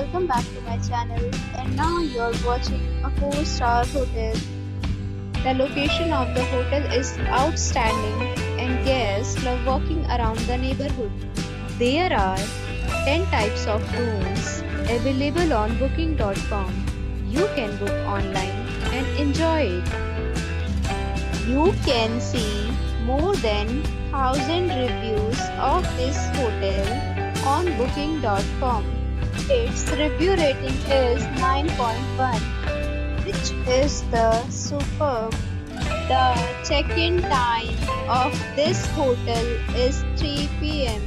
welcome back to my channel, and now you're watching a 4-star hotel. The location of the hotel is outstanding and guests love walking around the neighborhood. There are 10 types of rooms available on booking.com. You can book online and enjoy it. You can see more than 1000 reviews of this hotel on booking.com. Its review rating is 9.1, which is the superb. The check-in time of this hotel is 3 p.m.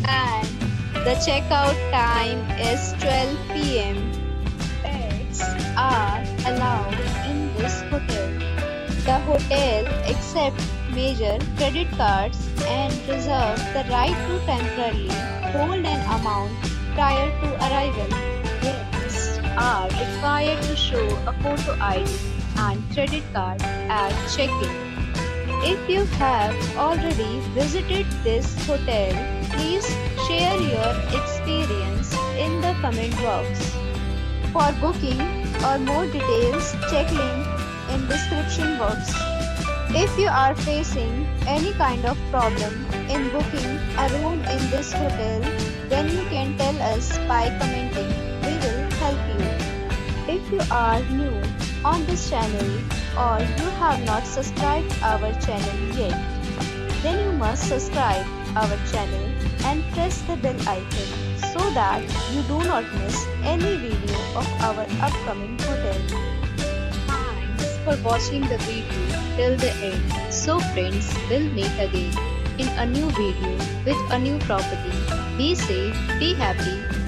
and the checkout time is 12 p.m. Pets are allowed in this hotel. The hotel accepts major credit cards and reserves the right to temporarily hold an amount prior to arrival. Guests are required to show a photo ID and credit card at check-in. If you have already visited this hotel, please share your experience in the comment box. For booking or more details, check link in description box. If you are facing any kind of problem in booking a room in this hotel, then you can tell us by commenting. We will help you. If you are new on this channel or you have not subscribed our channel yet, then you must subscribe our channel and press the bell icon so that you do not miss any video of our upcoming hotel. Thanks for watching the video till the end. So friends, we'll meet again in a new video with a new property. Be safe, be happy.